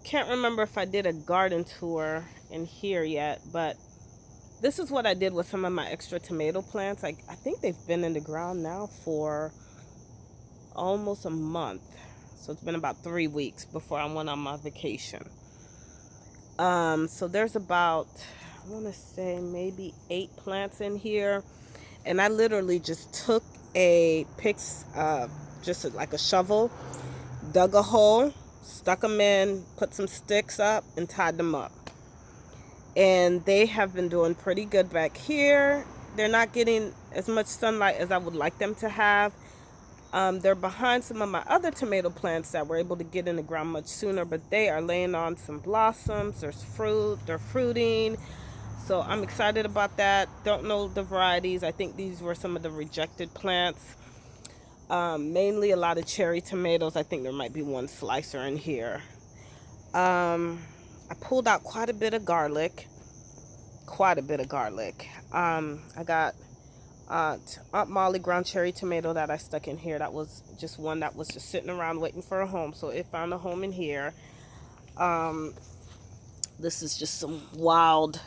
Can't remember if I did a garden tour in here yet, but this is what I did with some of my extra tomato plants. I think they've been in the ground now for almost a month. So it's been about 3 weeks before I went on my vacation. So there's about, I want to say maybe 8 plants in here. And I literally just took just like a shovel, dug a hole, stuck them in, put some sticks up, and tied them up. And they have been doing pretty good back here. They're not getting as much sunlight as I would like them to have. They're behind some of my other tomato plants that were able to get in the ground much sooner, but they are laying on some blossoms. There's fruit, they're fruiting. So I'm excited about that. Don't know the varieties. I think these were some of the rejected plants. Mainly a lot of cherry tomatoes. I think there might be one slicer in here. I pulled out quite a bit of garlic. I got Aunt Molly ground cherry tomato that I stuck in here. That was just one that was just sitting around waiting for a home. So it found a home in here. This is just some wild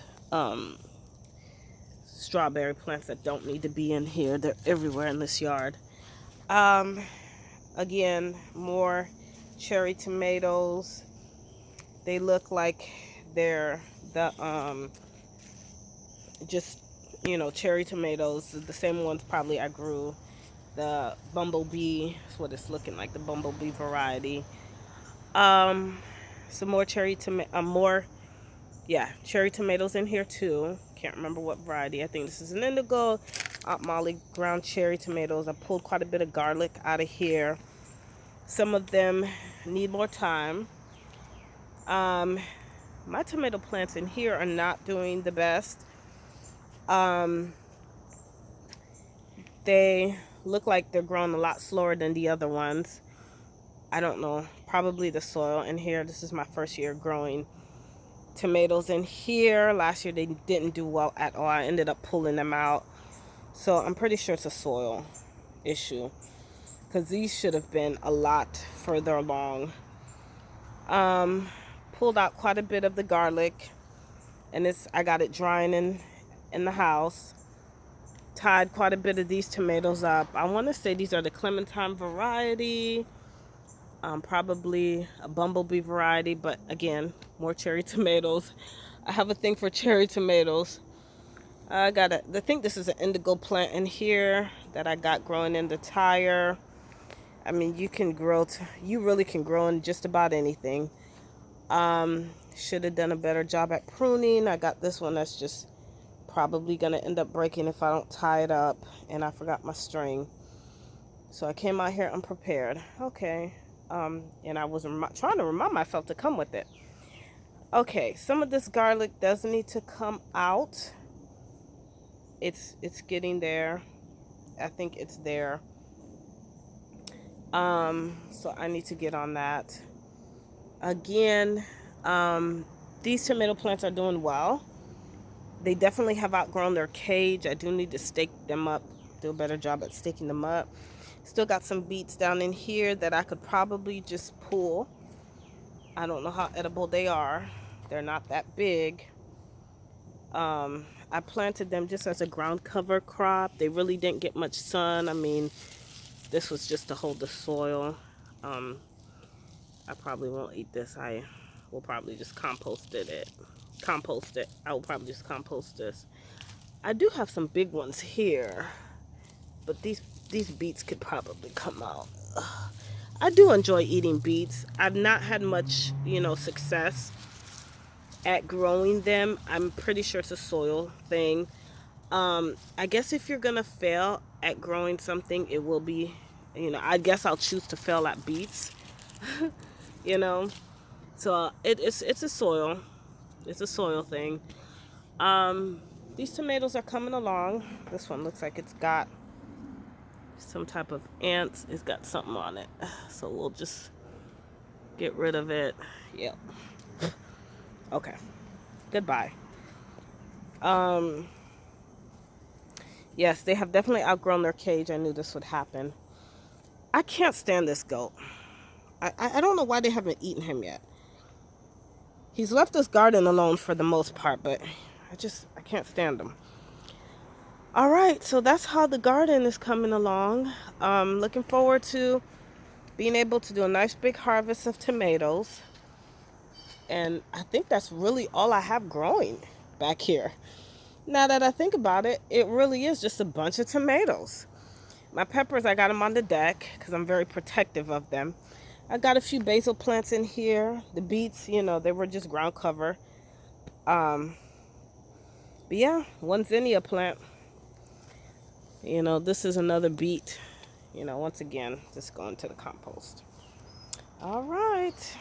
strawberry plants that don't need to be in here. They're everywhere in this yard. Again, more cherry tomatoes. They look like they're the just cherry tomatoes, the same ones probably I grew. The bumblebee is what it's looking like, the bumblebee variety. um some more cherry tomatoes in here too. Can't remember what variety. I think this is an indigo. Aunt Molly ground cherry tomatoes. I pulled quite a bit of garlic out of here. Some of them need more time. My tomato plants in here are not doing the best. They look like they're growing a lot slower than the other ones. I don't know, probably the soil in here. This is my first year growing tomatoes in here. Last year they didn't do well at all. I ended up pulling them out. So I'm pretty sure it's a soil issue, because these should have been a lot further along. Pulled out quite a bit of the garlic, and I got it drying in the house. Tied quite a bit of these tomatoes up. I want to say these are the Clementine variety. Probably a bumblebee variety, but again, more cherry tomatoes. I have a thing for cherry tomatoes. I think this is an indigo plant in here that I got growing in the tire. I mean, you really can grow in just about anything. Should have done a better job at pruning. I got this one that's just probably gonna end up breaking if I don't tie it up, and I forgot my string. So I came out here unprepared. Okay. And I was trying to remind myself to come with it. Okay, some of this garlic does need to come out. It's getting there. I think it's there. So I need to get on that. Again, these tomato plants are doing well. They definitely have outgrown their cage. I do need to stake them up, do a better job at staking them up. Still got some beets down in here that I could probably just pull. I don't know how edible they are. They're not that big. I planted them just as a ground cover crop. They really didn't get much sun. I mean, this was just to hold the soil. I probably won't eat this. I will probably just compost it. I will probably just compost this. I do have some big ones here, but these beets could probably come out. I do enjoy eating beets. I've not had much, success at growing them. I'm pretty sure it's a soil thing. I guess if you're gonna fail at growing something, it will be, I guess I'll choose to fail at beets. you know. So it's a soil. It's a soil thing. These tomatoes are coming along. This one looks like it's got some type of ants. It's got something on it. So we'll just get rid of it. Yep. Okay. Goodbye. Yes, they have definitely outgrown their cage. I knew this would happen. I can't stand this goat. I don't know why they haven't eaten him yet. He's left this garden alone for the most part, but I can't stand him. All right, so that's how the garden is coming along. Looking forward to being able to do a nice big harvest of tomatoes. And I think that's really all I have growing back here. Now that I think about it, it really is just a bunch of tomatoes. My peppers, I got them on the deck because I'm very protective of them. I got a few basil plants in here. The beets, you know, they were just ground cover. But yeah, one zinnia plant. You know, this is another beet. You know, once again, just going to the compost. All right.